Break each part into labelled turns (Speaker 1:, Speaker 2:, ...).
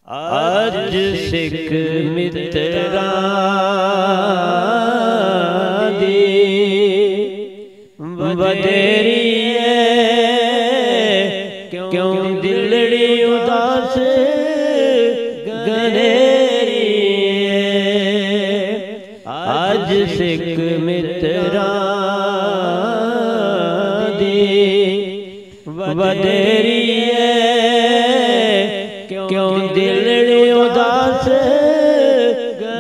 Speaker 1: अज सिख मित्रा दी वडेरी क्यों दिलड़ी उदास गनेरी। अज सिख मित्रा दी वडेरी क्यों दिलड़ी उदास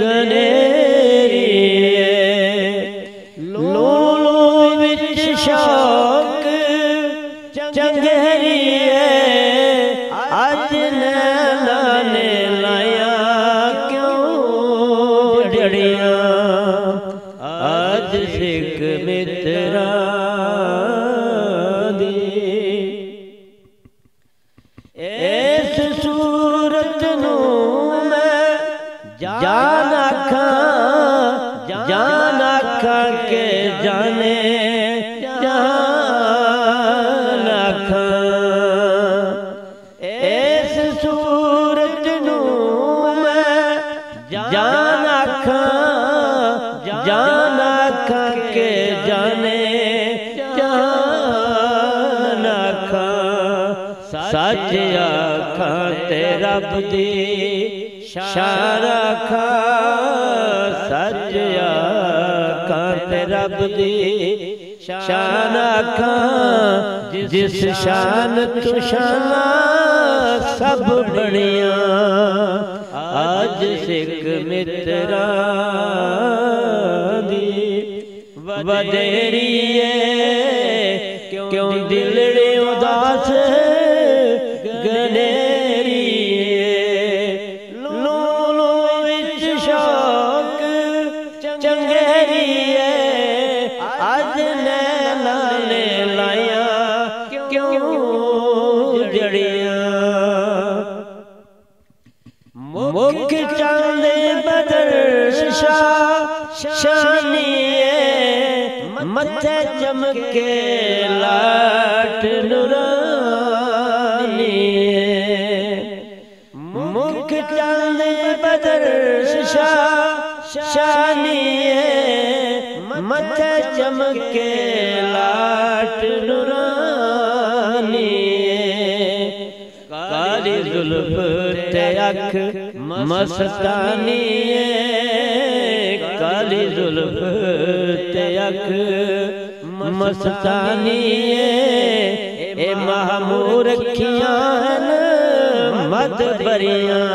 Speaker 1: गनेरी। लोलो विच शौक चंगेरी अज नैना ने लाया क्यों जड़ियां। अज सिख मित्रा दी इस सूरत नू मैं जान आखा के जाने जान आखा। इस सूरत नू मैं जान आखा के जाने जान आखा। सच आखा ते रब दी शान आखा। सच आखा ते रब दी शान आखा। जिस शान तू शाना सब बनिया। अज सिख मित्रा दी वडेरी क्यों दिलड़ी उदास गनेरी। लोलो विच शौक चंगेरी अज नैना ने लाया क्यों जड़ियां। मुख चांदे बदर शानी मथे चमके लाट नूरानी। मुख चांदे बदर शानी मथे चमके लाट नूरानी। काली जुल्फ ते अख मस्तानी। काली जुल्फ ते अख मस्तानी। ए महमूर अखियां मद भरियां।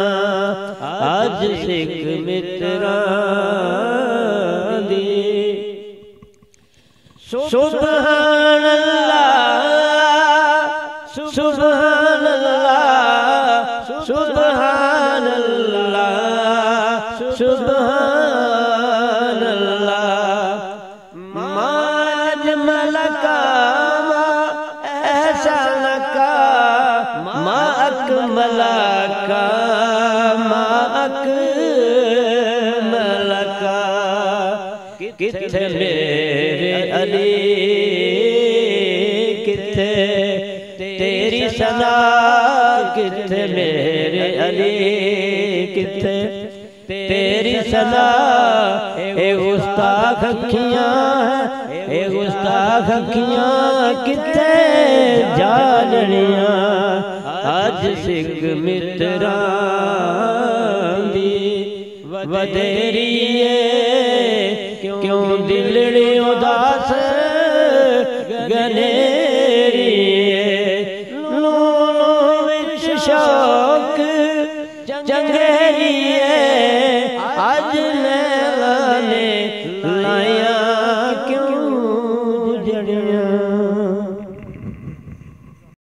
Speaker 1: अज सिख मित्रा दी सुभान अल्लाह सुभान अल्लाह सुभान अल्लाह सुभान अल्लाह। माज मलका ऐसा लका माक मलका माक मलका। किथे मेरे अली किथे तेरी सना। किथे मेरे अली किथे तेरी सना। ए गुस्ताख अखियां ए गुस्ताख अखियां किथे जानियां। अज सिख मित्रा दी वडेरी